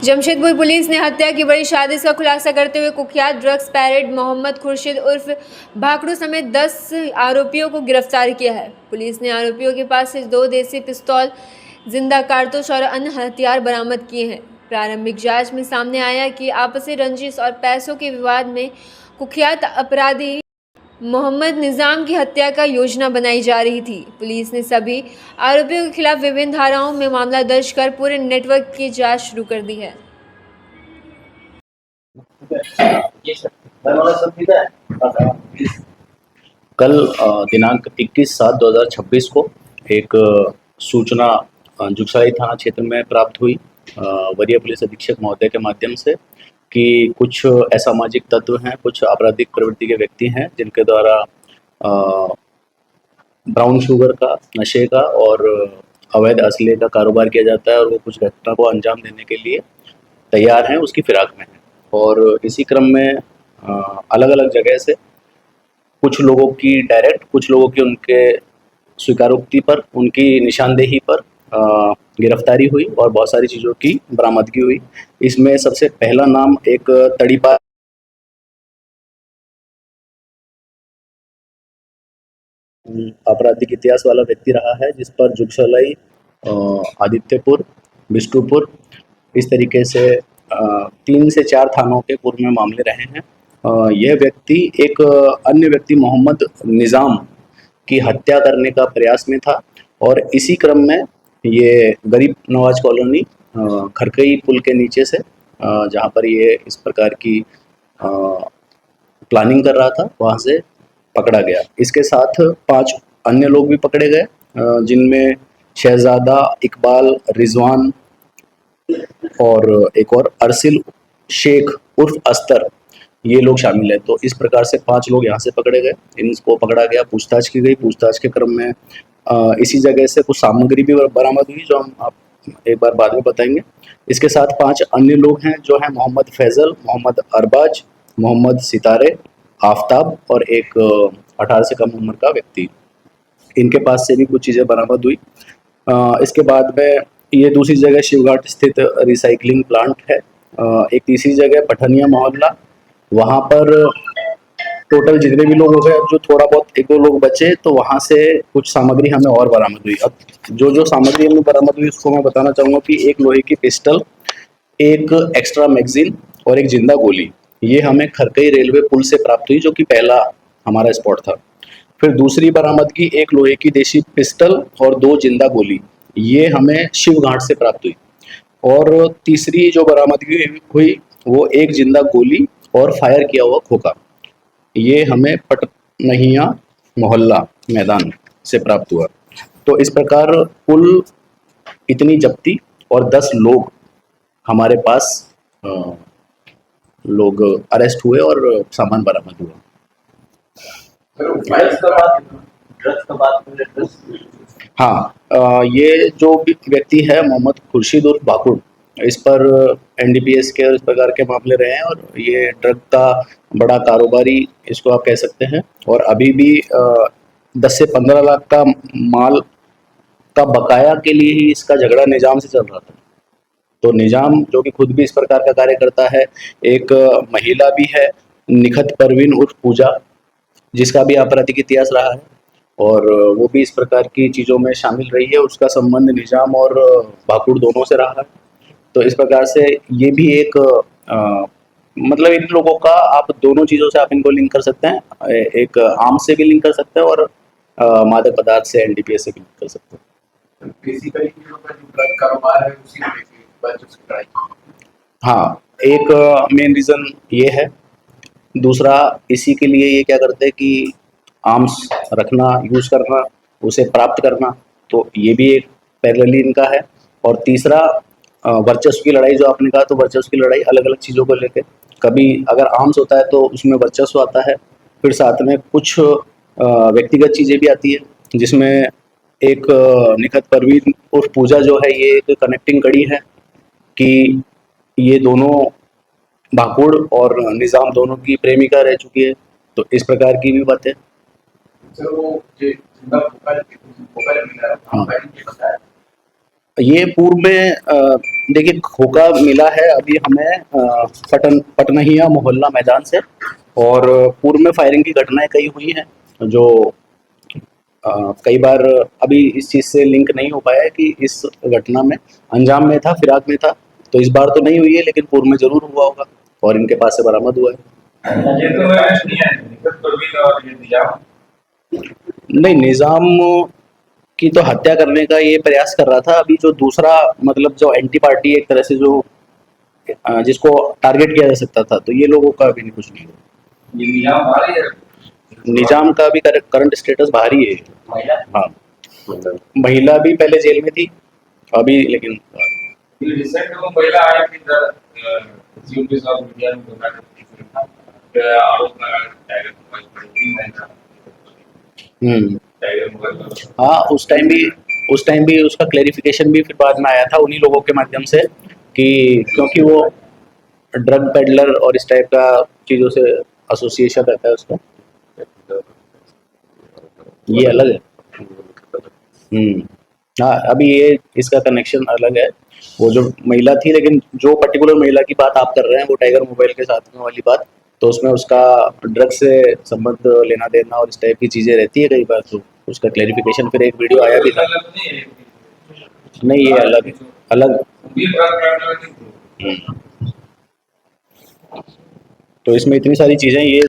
Jamshedpur police ने हत्या की बड़ी साजिश का खुलासा करते हुए कुख्यात ड्रग्स पैरेड मोहम्मद खुर्शीद उर्फ भाकड़ू समेत 10 आरोपियों को गिरफ्तार किया है। पुलिस ने आरोपियों के पास से 2 देसी पिस्तौल, जिंदा कारतूस और अन्य हथियार बरामद किए हैं। प्रारंभिक जांच में सामने आया कि आपसी रंजिश और पैसों के विवाद में कुख्यात अपराधी मोहम्मद निजाम की हत्या का योजना बनाई जा रही थी। पुलिस ने सभी आरोपियों के खिलाफ विभिन्न धाराओं में मामला दर्ज कर पूरे नेटवर्क की जांच शुरू कर दी है। कल दिनांक 21/7/2026 को एक सूचना जुगसराई थाना क्षेत्र में प्राप्त हुई वरीय पुलिस अधीक्षक महोदय के माध्यम से कि कुछ असामाजिक तत्व हैं, कुछ आपराधिक प्रवृत्ति के व्यक्ति हैं जिनके द्वारा ब्राउन शुगर का, नशे का और अवैध असले का कारोबार किया जाता है और वो कुछ घटना को अंजाम देने के लिए तैयार हैं, उसकी फिराक में हैं। और इसी क्रम में अलग अलग जगह से कुछ लोगों की डायरेक्ट, कुछ लोगों की उनके स्वीकारोक्ति पर, उनकी निशानदेही पर गिरफ्तारी हुई और बहुत सारी चीज़ों की बरामदगी हुई। इसमें सबसे पहला नाम एक तड़ीपार आपराधिक इतिहास वाला व्यक्ति रहा है, जिस पर जुगसलाई, आदित्यपुर, बिष्टुपुर इस तरीके से 3 से 4 थानों के पूर्व में मामले रहे हैं। यह व्यक्ति एक अन्य व्यक्ति मोहम्मद निज़ाम की हत्या करने का प्रयास में था और इसी क्रम में ये गरीब नवाज कॉलोनी खरकई पुल के नीचे से जहाँ पर ये इस प्रकार की प्लानिंग कर रहा था, वहाँ से पकड़ा गया। इसके साथ 5 अन्य लोग भी पकड़े गए, जिनमें शहजादा, इकबाल, रिजवान और एक और अरसिल शेख उर्फ अस्तर, ये लोग शामिल हैं। तो इस प्रकार से 5 लोग यहाँ से पकड़े गए, इनको पकड़ा गया, पूछताछ की गई। पूछताछ के क्रम में इसी जगह से कुछ सामग्री भी बरामद हुई, जो हम आप एक बार बाद में बताएंगे। इसके साथ 5 अन्य लोग हैं जो हैं मोहम्मद फैज़ल, मोहम्मद अरबाज, मोहम्मद सितारे, आफ्ताब और एक 18 से कम उम्र का व्यक्ति। इनके पास से भी कुछ चीज़ें बरामद हुई। इसके बाद में ये दूसरी जगह शिवघाट स्थित रिसाइकलिंग प्लांट है। एक तीसरी जगह पठनिया मोहल्ला, वहाँ पर टोटल जितने भी लोग हो गए, अब जो थोड़ा बहुत 1-2 लोग बचे, तो वहाँ से कुछ सामग्री हमें और बरामद हुई। अब जो सामग्री हमें बरामद हुई उसको मैं बताना चाहूँगा कि एक लोहे की पिस्टल, एक एक्स्ट्रा मैगजीन और एक जिंदा गोली, ये हमें खरकई रेलवे पुल से प्राप्त हुई, जो कि पहला हमारा स्पॉट था। फिर दूसरी बरामदगी एक लोहे की देशी पिस्टल और 2 जिंदा गोली, ये हमें शिवघाट से प्राप्त हुई। और तीसरी जो बरामदगी हुई वो एक जिंदा गोली और फायर किया हुआ खोखा, ये हमें पटनहिया मोहल्ला मैदान से प्राप्त हुआ। तो इस प्रकार कुल इतनी जब्ती और 10 लोग हमारे पास लोग अरेस्ट हुए और सामान बरामद हुआ। हाँ, ये जो व्यक्ति है मोहम्मद खुर्शीद उर्फ भाकुड़, इस पर एनडीपीएस के और इस प्रकार के मामले रहे हैं और ये ड्रग का बड़ा कारोबारी इसको आप कह सकते हैं। और अभी भी 10 से 15 लाख का माल का बकाया के लिए ही इसका झगड़ा निजाम से चल रहा था। तो निजाम, जो कि खुद भी इस प्रकार का कार्य करता है, एक महिला भी है निखत परवीन उर्फ पूजा, जिसका भी आपराधिक इतिहास रहा है और वो भी इस प्रकार की चीज़ों में शामिल रही है। उसका संबंध निजाम और भाकुड़ दोनों से रहा है। तो इस प्रकार से ये भी एक मतलब इन लोगों का आप दोनों चीज़ों से आप इनको लिंक कर सकते हैं, एक आर्म्स से भी लिंक कर सकते हैं और मादक पदार्थ से, एनडीपीएस से भी लिंक कर सकते हैं। हाँ, एक मेन रीज़न ये है। दूसरा, इसी के लिए ये क्या करते हैं कि आर्म्स रखना, यूज़ करना, उसे प्राप्त करना, तो ये भी एक पैरेलली इनका है। और तीसरा, वर्चस्व की लड़ाई, जो आपने कहा, तो वर्चस्व की लड़ाई अलग अलग चीज़ों को लेकर, कभी अगर आर्म्स होता है तो उसमें वर्चस्व आता है, फिर साथ में कुछ व्यक्तिगत चीज़ें भी आती है, जिसमें एक निखत परवीन उर्फ पूजा जो है, ये एक कनेक्टिंग कड़ी है कि ये दोनों भाकुड़ और निजाम दोनों की प्रेमिका रह चुकी है। तो इस प्रकार की भी बातें। हाँ। ये पूर्व में देखिए खोखा मिला है अभी हमें पटनहिया मोहल्ला मैदान से, और पूर्व में फायरिंग की घटनाएं कई हुई हैं जो कई बार अभी इस चीज़ से लिंक नहीं हो पाया है कि इस घटना में अंजाम में था, फिराक में था। तो इस बार तो नहीं हुई है, लेकिन पूर्व में ज़रूर हुआ होगा और इनके पास से बरामद हुआ है। ये तो अरेस्ट नहीं है, निखत परवीन और ये निजाम। नहीं, निज़ाम की तो हत्या करने का ये प्रयास कर रहा था। अभी जो दूसरा मतलब जो एंटी पार्टी एक तरह से जो जिसको टारगेट किया जा सकता था, तो ये लोगों का अभी नहीं कुछ नहीं हुआ। ये निजाम बाहर ही है। निजाम का भी करंट स्टेटस बाहर ही है। महिला हाँ, महिला भी पहले जेल में थी, अभी लेकिन ये रिसेंट में महिला आई थी इधर यूपी साउथ मीडिया में आरोप लगा टाइगर मोबाइल पर टाइगर मोबाइल। हाँ, उस टाइम भी उसका क्लेरिफिकेशन भी फिर बाद में आया था उन्हीं लोगों के माध्यम से कि क्योंकि वो ड्रग पेडलर और इस टाइप का चीज़ों से एसोसिएशन रहता है उसका, ये अलग है। हाँ, अभी ये इसका कनेक्शन अलग है। वो जो महिला थी, लेकिन जो पर्टिकुलर महिला की बात आप कर रहे हैं वो टाइगर मोबाइल के साथ में वाली बात, तो उसमें उसका ड्रग से संबंध लेना देना और इस टाइप की चीज़ें रहती है कई बार, तो उसका क्लेरिफिकेशन फिर एक वीडियो आया भी था। नहीं, ये अलग है, अलग। तो इसमें इतनी सारी चीज़ें ये